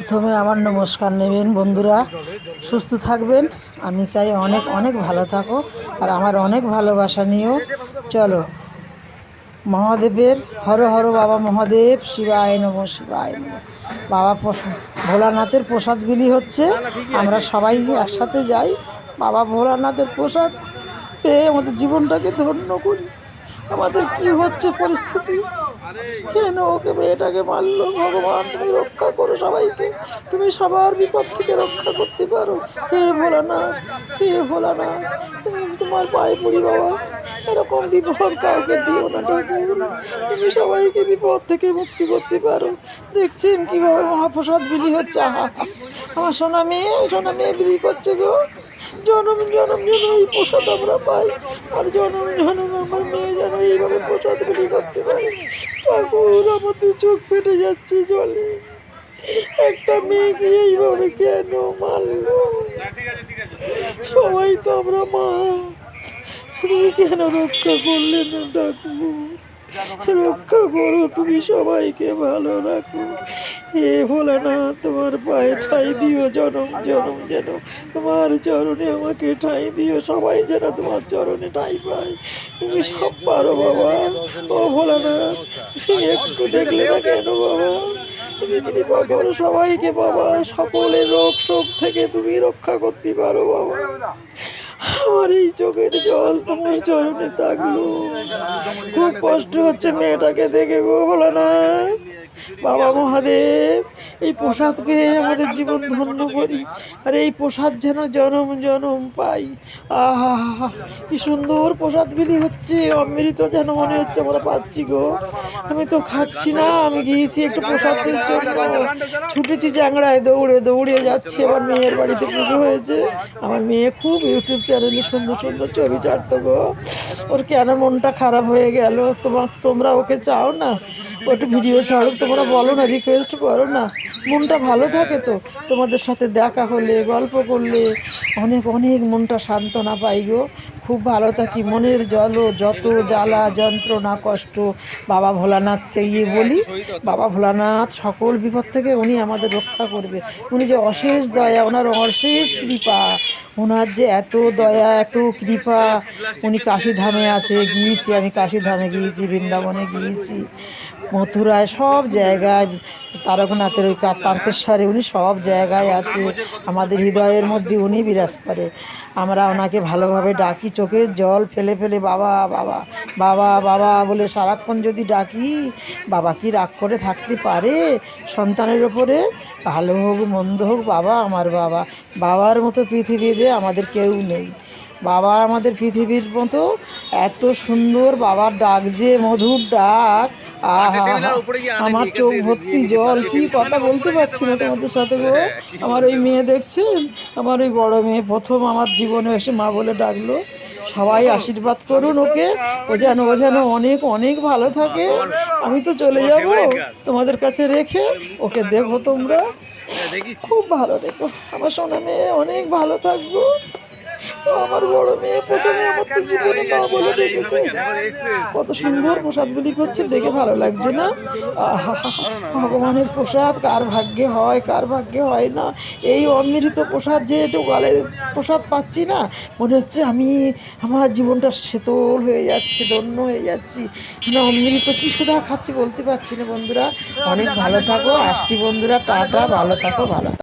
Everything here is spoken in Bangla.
প্রথমে আমার নমস্কার নেবেন বন্ধুরা, সুস্থ থাকবেন। আমি চাই অনেক অনেক ভালো থাকো, আর আমার অনেক ভালোবাসা নিও। চলো মহাদেবের হর হর বাবা মহাদেব, শিবায় নম শিবায় নম। বাবা ভোলানাথের প্রসাদ বিলি হচ্ছে, আমরা সবাই একসাথে যাই বাবা ভোলানাথের প্রসাদ পেয়ে আমাদের জীবনটাকে ধন্য করি। আমাদের কি হচ্ছে পরিস্থিতি, কেন ওকে মেয়েটাকে মারলো? ভগবান তুমি রক্ষা করো সবাইকে, তুমি সবার বিপদ থেকে রক্ষা করতে পারো। হে ভোলানাথ, হে ভোলানাথ, তুমি তোমার পায়ে পড়ি বাবা, এরকম বিপদ কাউকে দিও না ঠাকুর, তুমি সবাইকে বিপদ থেকে মুক্তি করতে পারো। দেখছেন কিভাবে মহাপ্রসাদ বিলি হচ্ছে, আহা আমার সোনা মেয়ে বিলি করছে গো। জনম জনম যেন এই প্রসাদ আমরা পাই, আর জনম জনম আমার মেয়ে যেন এইভাবে প্রসাদ বিলি করতে পারে। ঠাকুর আমাদের চোখ ফেটে যাচ্ছে জলে, একটা মেয়েকে এইভাবে কেন মারলো? সবাই তো আমরা মা, তুমি কেন রক্ষা করলে না ঠাকুর? রক্ষা করো, তুমি সবাইকে ভালো রাখো। হে ভোলানাথ, তোমার পায়ে ঠাঁই দিও, জনম জনম যেন তোমার চরণে আমাকে ঠাঁই দিও, সবাই যেন তোমার চরণে ঠাঁই পায়। তুমি সব পারো বাবা। ও ভোলানাথ, একটু দেখলে না কেন বাবা? তুমি কৃপা করো সবাইকে বাবা, সকলের রোগ শোক থেকে তুমি রক্ষা করতে পারো বাবা। আমার এই চোখের জল তোমার চরণে থাকলো, খুব কষ্ট হচ্ছে মেয়েটাকে দেখে গো ভোলানাথ। বাবা মহাদেব, এই প্রসাদ পেয়ে আমাদের জীবন ধন্য করি, আর এই প্রসাদ যেন জনম জনম পাই। আহা, কি সুন্দর প্রসাদ বিলি হচ্ছে, অমৃত যেন মনে হচ্ছে আমরা পাচ্ছি গো। আমি তো খাচ্ছি না, আমি গিয়েছি একটু প্রসাদের জন্য, ছুটেছি চ্যাংড়ায়, দৌড়ে দৌড়ে যাচ্ছি। আমার মেয়ের বাড়িতে পুজো হয়েছে, আমার মেয়ে খুব ইউটিউব চ্যানেলে সুন্দর সুন্দর ছবি ছাড়তো গো। ওর কেন মনটা খারাপ হয়ে গেল? তোমরা ওকে চাও না ও একটু ভিডিও ছাড়ুক? তোমরা বলো না, রিকোয়েস্ট করো না, মনটা ভালো থাকে তো। তোমাদের সাথে দেখা হলে, গল্প করলে অনেক অনেক মনটা সান্ত্বনা পাই গো, খুব ভালো থাকি। মনের যত জ্বালা যন্ত্রণা কষ্ট বাবা ভোলানাথকে গিয়ে বলি, বাবা ভোলানাথ সকল বিপদ থেকে উনি আমাদের রক্ষা করবে। উনি যে অশেষ দয়া, ওনার অশেষ কৃপা, ওনার যে এত দয়া এত কৃপা। উনি কাশীধামে আছে, গিয়েছি আমি, কাশীধামে গিয়েছি, বৃন্দাবনে গিয়েছি, মথুরায়, সব জায়গায়, তারকনাথের ওই তারকেশ্বরে উনি সব জায়গায় আছে। আমাদের হৃদয়ের মধ্যে উনি বিরাজ করে। আমরা ওনাকে ভালোভাবে ডাকি, চোখের জল ফেলে ফেলে বাবা বাবা বাবা বাবা বলে সারাক্ষণ যদি ডাকি, বাবা কি রাগ করে থাকতে পারে সন্তানের ওপরে? ভালো হোক মন্দ হোক বাবা আমার বাবা, বাবার মতো পৃথিবীতে আমাদের কেউ নেই। বাবা আমাদের পৃথিবীর মতো এত সুন্দর, বাবার ডাক যে মধুর ডাক, আহা, আমার চোখ ভর্তি জল, কি কথা বলতে পারছি না তোমাদের সাথে গো। আমার ওই মেয়ে দেখছেন, আমার ওই বড় মেয়ে প্রথম আমার জীবনে এসে মা বলে ডাকলো। সবাই আশীর্বাদ করুন ওকে, ও যেন অনেক অনেক ভালো থাকে। আমি তো চলে যাব তোমাদের কাছে রেখে, ওকে দেখো তোমরা, খুব ভালো রেখো। আমার সোনা মেয়ে অনেক ভালো থাকবো। আমার বড় মেয়ে প্রথমে আমার তো জীবনে মা বলে দেখেছে, কত সুন্দর প্রসাদ বিলি করছে, দেখে ভালো লাগছে না? আহা, ভগবানের প্রসাদ কার ভাগ্যে হয় কার ভাগ্যে হয় না। এই অমৃত প্রসাদ যে একটু গালে প্রসাদ পাচ্ছি না, মনে হচ্ছে আমার জীবনটা শীতল হয়ে যাচ্ছে, ধন্য হয়ে যাচ্ছি। মানে অমৃত কি সুধা খাচ্ছি বলতে পারছি না বন্ধুরা। অনেক ভালো থাকো, আসছি বন্ধুরা, টাটা, ভালো থাকো, ভালো থাকো।